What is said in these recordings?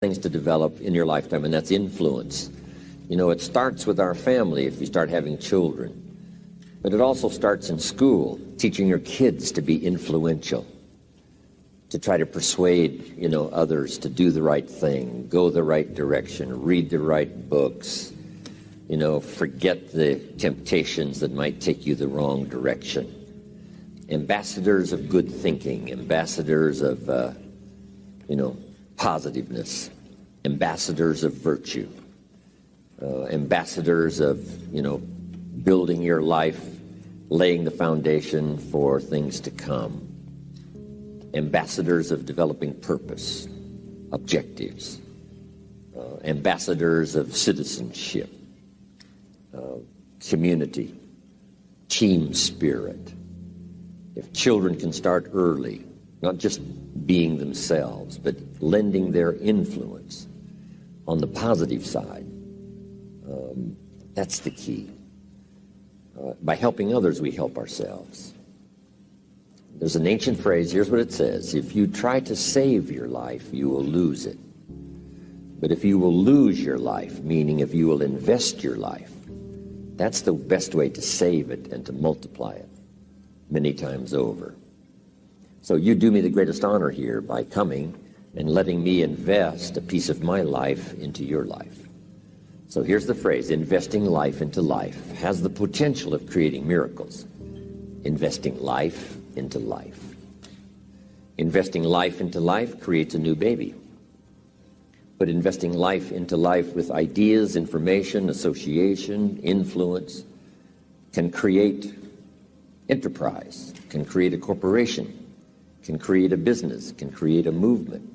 things to develop in your lifetime, and that's influence. You know, it starts with our family if you start having children, but it also starts in school, teaching your kids to be influential, to try to persuade, others to do the right thing, go the right direction, read the right books, forget the temptations that might take you the wrong direction. Ambassadors of good thinking, ambassadors of, positiveness, ambassadors of virtue, ambassadors of, building your life, laying the foundation for things to come, ambassadors of developing purpose, objectives, ambassadors of citizenship, community, team spirit. If children can start early, not just being themselves, but lending their influence on the positive side, that's the key. By helping others, we help ourselves. There's an ancient phrase, here's what it says: if you try to save your life, you will lose it. But if you will lose your life, meaning if you will invest your life, that's the best way to save it and to multiply it many times over. So you do me the greatest honor here by coming and letting me invest a piece of my life into your life. So here's the phrase: investing life into life has the potential of creating miracles. Investing life into life. Investing life into life creates a new baby. But investing life into life with ideas, information, association, influence can create enterprise, can create a corporation, can create a business, can create a movement,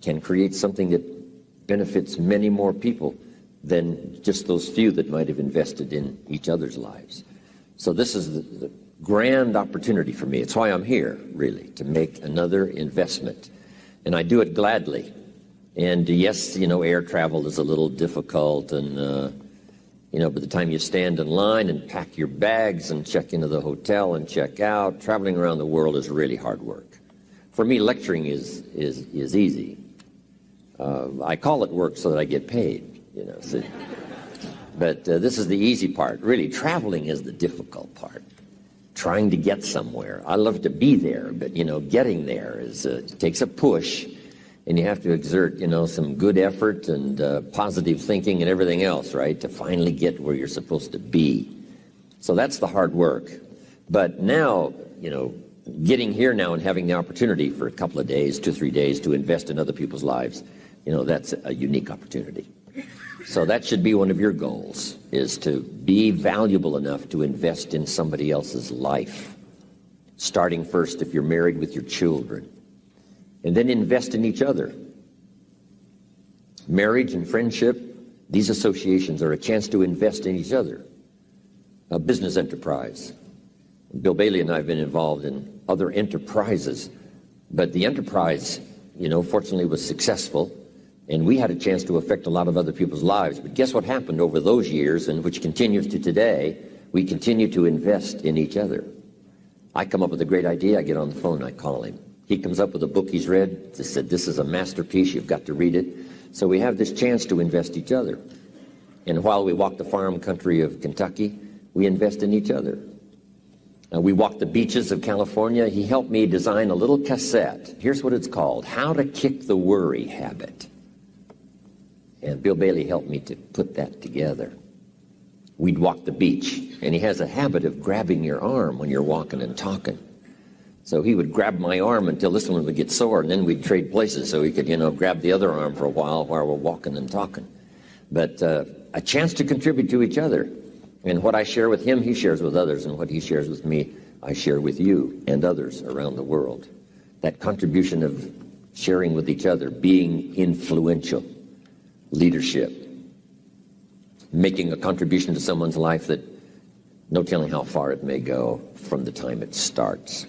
can create something that benefits many more people than just those few that might have invested in each other's lives. So this is the grand opportunity for me. It's why I'm here, really, to make another investment. And I do it gladly. And yes, air travel is a little difficult, and by the time you stand in line and pack your bags and check into the hotel and check out, traveling around the world is really hard work. For me, lecturing is easy. I call it work so that I get paid, So, but this is the easy part. Really, traveling is the difficult part. Trying to get somewhere. I love to be there, but getting there it takes a push. And you have to exert, some good effort and positive thinking and everything else, right, to finally get where you're supposed to be. So that's the hard work. But now, getting here now and having the opportunity for a couple of days, 2-3 days, to invest in other people's lives, that's a unique opportunity. So that should be one of your goals, is to be valuable enough to invest in somebody else's life. Starting first, if you're married, with your children. And then invest in each other. Marriage and friendship, these associations are a chance to invest in each other. A business enterprise. Bill Bailey and I have been involved in other enterprises, but the enterprise, fortunately was successful, and we had a chance to affect a lot of other people's lives. But guess what happened over those years, and which continues to today? We continue to invest in each other. I come up with a great idea, I get on the phone, I call him. He comes up with a book he's read, said, this is a masterpiece, you've got to read it. So we have this chance to invest each other. And while we walk the farm country of Kentucky, we invest in each other. We walk the beaches of California. He helped me design a little cassette. Here's what it's called: How to Kick the Worry Habit. And Bill Bailey helped me to put that together. We'd walk the beach, and he has a habit of grabbing your arm when you're walking and talking. So he would grab my arm until this one would get sore, and then we'd trade places so he could, grab the other arm for a while we're walking and talking. But a chance to contribute to each other. And what I share with him, he shares with others, and what he shares with me, I share with you and others around the world. That contribution of sharing with each other, being influential, leadership, making a contribution to someone's life that no telling how far it may go from the time it starts.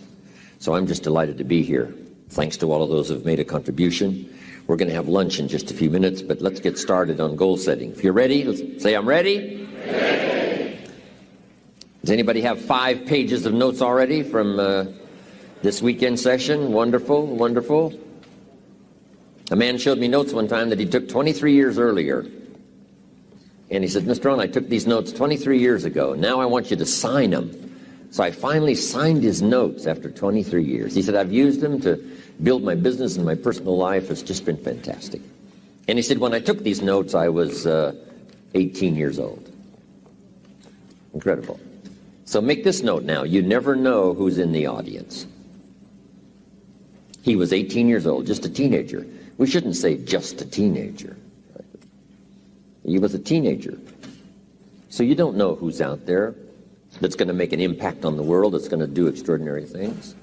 So I'm just delighted to be here. Thanks to all of those who have made a contribution. We're going to have lunch in just a few minutes, but let's get started on goal setting. If you're ready, let's say, I'm ready. Ready. Does anybody have 5 pages of notes already from this weekend session? Wonderful, wonderful. A man showed me notes one time that he took 23 years earlier. And he said, Mr. Rohn, I took these notes 23 years ago. Now I want you to sign them. So I finally signed his notes after 23 years. He said, I've used them to build my business and my personal life. It's just been fantastic. And he said, when I took these notes, I was 18 years old. Incredible. So make this note now. You never know who's in the audience. He was 18 years old, just a teenager. We shouldn't say just a teenager. He was a teenager. So you don't know who's out there that's going to make an impact on the world, that's going to do extraordinary things.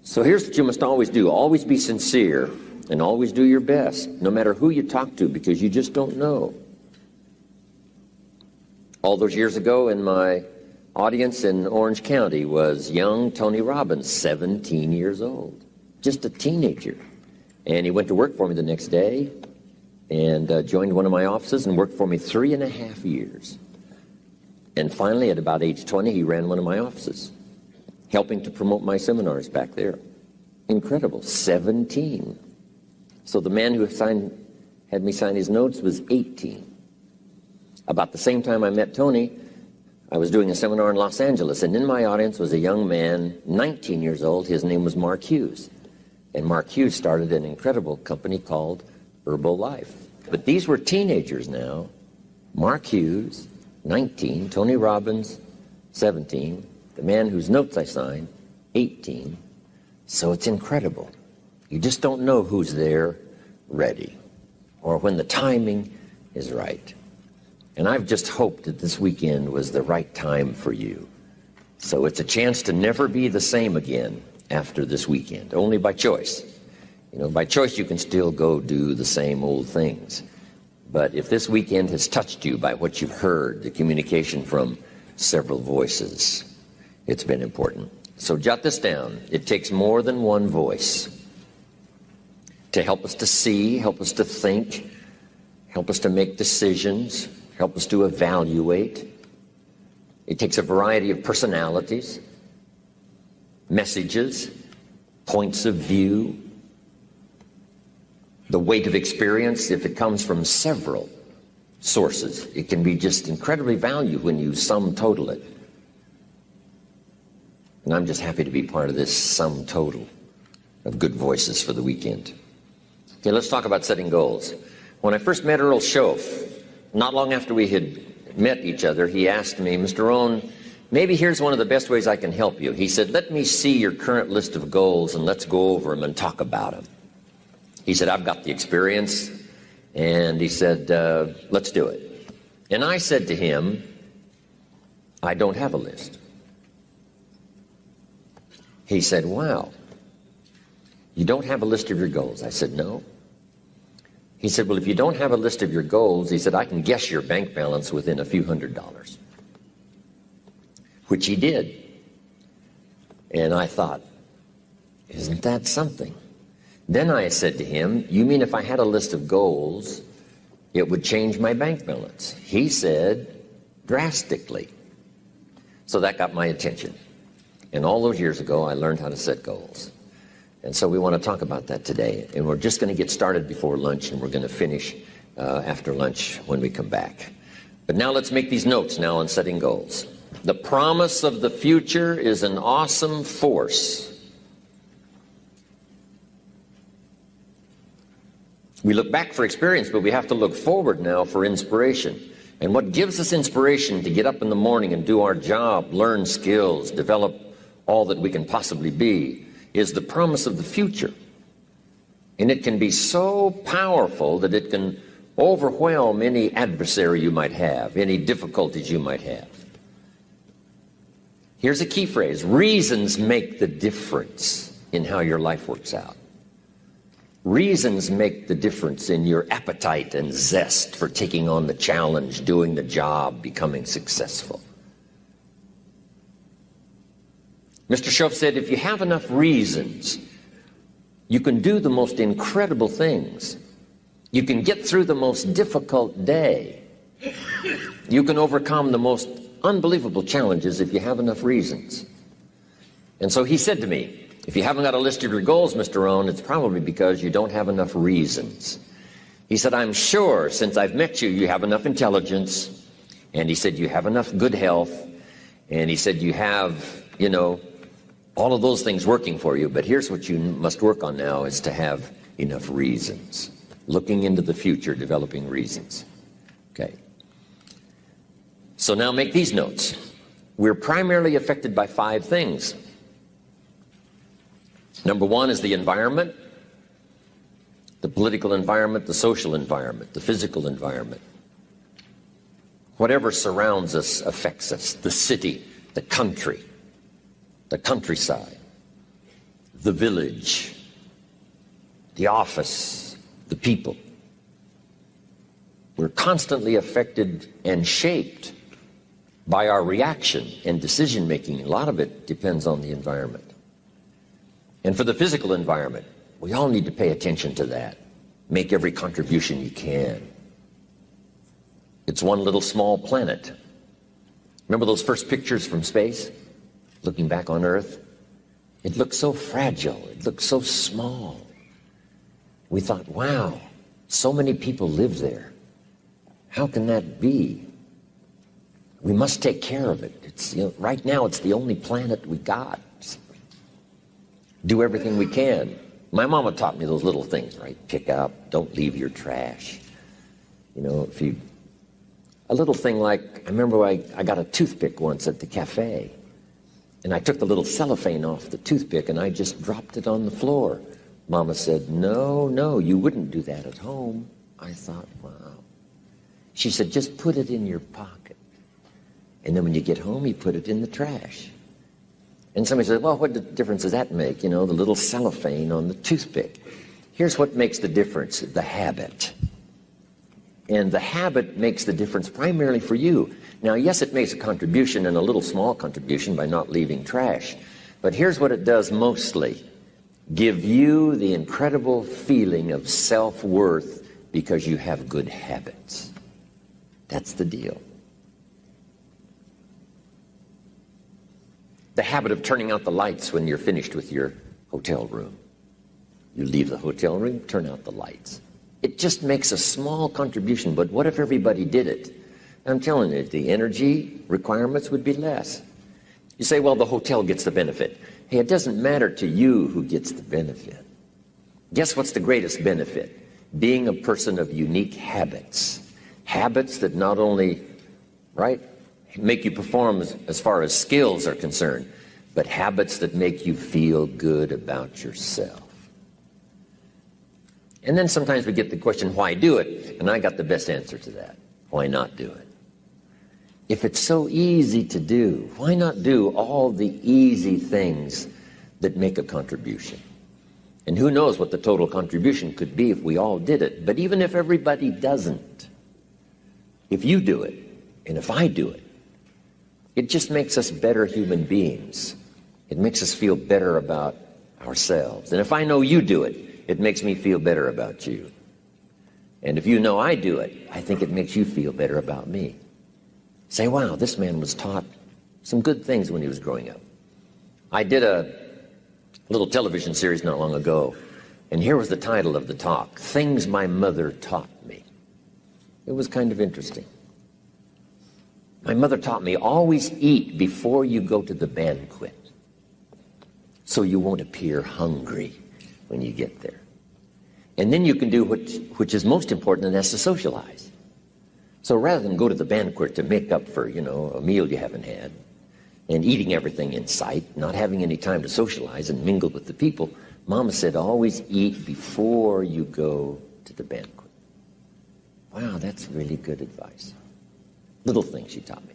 So here's what you must always do. Always be sincere and always do your best, no matter who you talk to, because you just don't know. All those years ago, in my audience in Orange County was young Tony Robbins, 17 years old, just a teenager. And he went to work for me the next day and joined one of my offices and worked for me 3.5 years. And finally, at about age 20, he ran one of my offices, helping to promote my seminars back there. Incredible, 17. So the man who had me sign his notes was 18. About the same time I met Tony, I was doing a seminar in Los Angeles, and in my audience was a young man, 19 years old. His name was Mark Hughes. And Mark Hughes started an incredible company called Herbalife. But these were teenagers now. Mark Hughes, 19, Tony Robbins, 17, the man whose notes I signed, 18. So it's incredible. You just don't know who's there ready or when the timing is right. And I've just hoped that this weekend was the right time for you. So it's a chance to never be the same again after this weekend, only by choice. You know, by choice you can still go do the same old things. But if this weekend has touched you by what you've heard, the communication from several voices, it's been important. So jot this down. It takes more than one voice to help us to see, help us to think, help us to make decisions, help us to evaluate. It takes a variety of personalities, messages, points of view, the weight of experience. If it comes from several sources, it can be just incredibly valuable when you sum total it. And I'm just happy to be part of this sum total of good voices for the weekend. Okay, let's talk about setting goals. When I first met Earl Schoaf, not long after we had met each other, he asked me, Mr. Rohn, maybe here's one of the best ways I can help you. He said, let me see your current list of goals and let's go over them and talk about them. He said, I've got the experience. And he said, let's do it. And I said to him, I don't have a list. He said, wow, you don't have a list of your goals? I said, no. He said, well, if you don't have a list of your goals, he said, I can guess your bank balance within a few $100s, which he did. And I thought, isn't that something? Then I said to him, you mean if I had a list of goals, it would change my bank balance? He said, drastically. So that got my attention. And all those years ago, I learned how to set goals. And so we want to talk about that today. And we're just going to get started before lunch, and we're going to finish after lunch when we come back. But now let's make these notes now on setting goals. The promise of the future is an awesome force. We look back for experience, but we have to look forward now for inspiration. And what gives us inspiration to get up in the morning and do our job, learn skills, develop all that we can possibly be, is the promise of the future. And it can be so powerful that it can overwhelm any adversary you might have, any difficulties you might have. Here's a key phrase: reasons make the difference in how your life works out. Reasons make the difference in your appetite and zest for taking on the challenge, doing the job, becoming successful. Mr. Schoaf said, if you have enough reasons, you can do the most incredible things. You can get through the most difficult day. You can overcome the most unbelievable challenges if you have enough reasons. And so he said to me, If you haven't got a list of your goals, Mr. Rohn, it's probably because you don't have enough reasons. He said, I'm sure since I've met you, you have enough intelligence. And he said, you have enough good health. And he said, you have, all of those things working for you. But here's what you must work on now is to have enough reasons. Looking into the future, developing reasons. Okay. So now make these notes. We're primarily affected by 5 things. Number 1 is the environment, the political environment, the social environment, the physical environment. Whatever surrounds us affects us. The city, the country, the countryside, the village, the office, the people. We're constantly affected and shaped by our reaction and decision making. A lot of it depends on the environment. And for the physical environment, we all need to pay attention to that. Make every contribution you can. It's one little small planet. Remember those first pictures from space? Looking back on Earth? It looked so fragile. It looked so small. We thought, wow, so many people live there. How can that be? We must take care of it. It's, right now, it's the only planet we got. Do everything we can. My mama taught me those little things, right? Pick up, don't leave your trash. A little thing like, I remember I got a toothpick once at the cafe, and I took the little cellophane off the toothpick and I just dropped it on the floor. Mama said, no, you wouldn't do that at home. I thought, wow. She said, just put it in your pocket. And then when you get home, you put it in the trash. And somebody said, well, what difference does that make? The little cellophane on the toothpick. Here's what makes the difference, the habit. And the habit makes the difference primarily for you. Now, yes, it makes a contribution, and a little small contribution by not leaving trash. But here's what it does mostly. Give you the incredible feeling of self-worth because you have good habits. That's the deal. The habit of turning out the lights when you're finished with your hotel room. You leave the hotel room, turn out the lights. It just makes a small contribution, but what if everybody did it? I'm telling you, the energy requirements would be less. You say, well, the hotel gets the benefit. Hey, it doesn't matter to you who gets the benefit. Guess what's the greatest benefit? Being a person of unique habits. Habits that not only, make you perform as far as skills are concerned, but habits that make you feel good about yourself. And then sometimes we get the question, why do it? And I got the best answer to that. Why not do it? If it's so easy to do, why not do all the easy things that make a contribution? And who knows what the total contribution could be if we all did it. But even if everybody doesn't, if you do it, and if I do it, it just makes us better human beings. It makes us feel better about ourselves. And if I know you do it, it makes me feel better about you. And if you know I do it, I think it makes you feel better about me. Say, wow, this man was taught some good things when he was growing up. I did a little television series not long ago, and here was the title of the talk, Things My Mother Taught Me. It was kind of interesting. My mother taught me, always eat before you go to the banquet, so you won't appear hungry when you get there. And then you can do which is most important, and that's to socialize. So rather than go to the banquet to make up for, a meal you haven't had, and eating everything in sight, not having any time to socialize and mingle with the people, Mama said, always eat before you go to the banquet. Wow, that's really good advice. Little thing she taught me.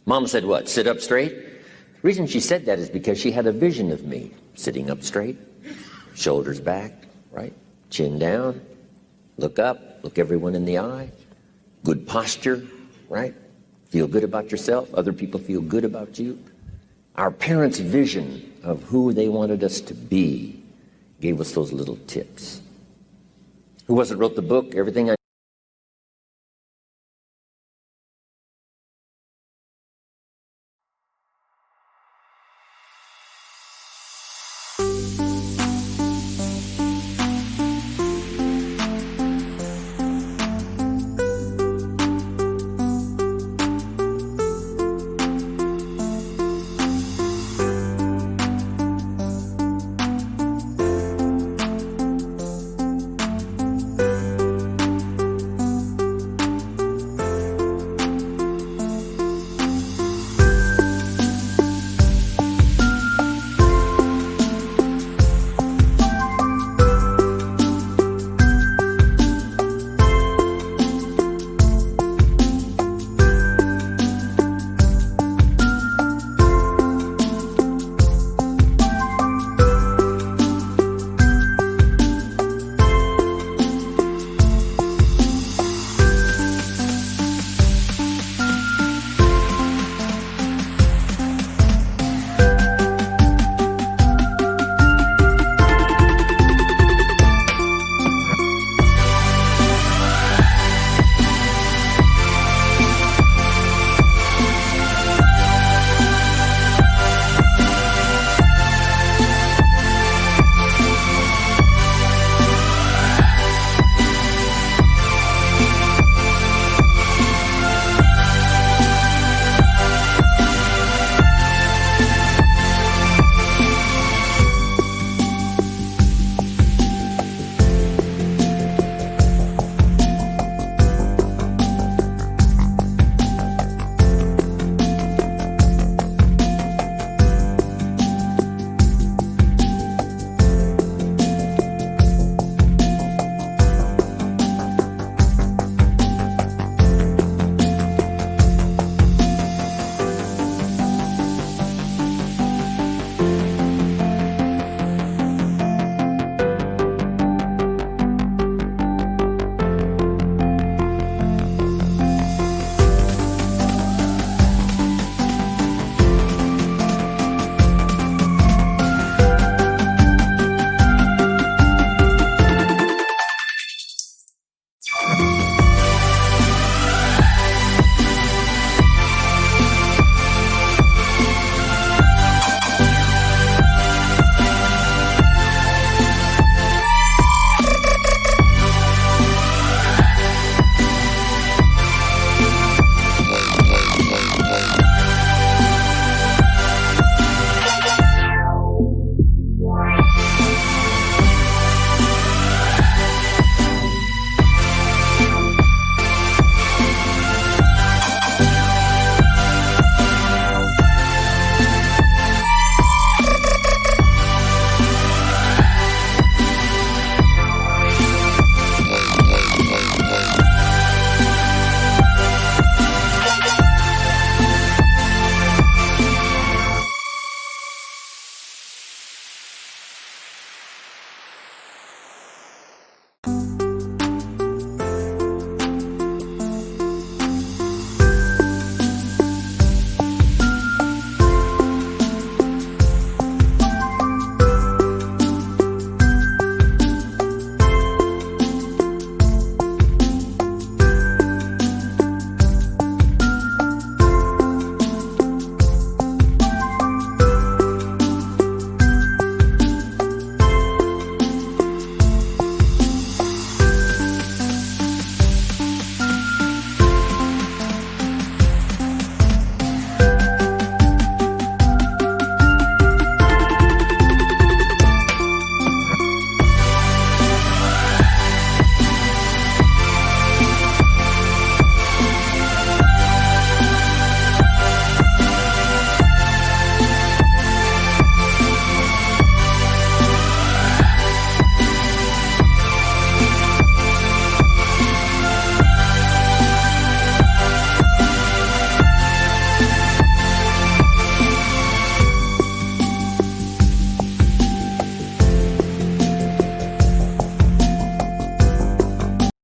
Mama said what? Sit up straight? The reason she said that is because she had a vision of me sitting up straight, shoulders back, chin down, look up, look everyone in the eye, good posture, feel good about yourself, other people feel good about you. Our parents' vision of who they wanted us to be gave us those little tips. Who was it wrote the book, Everything I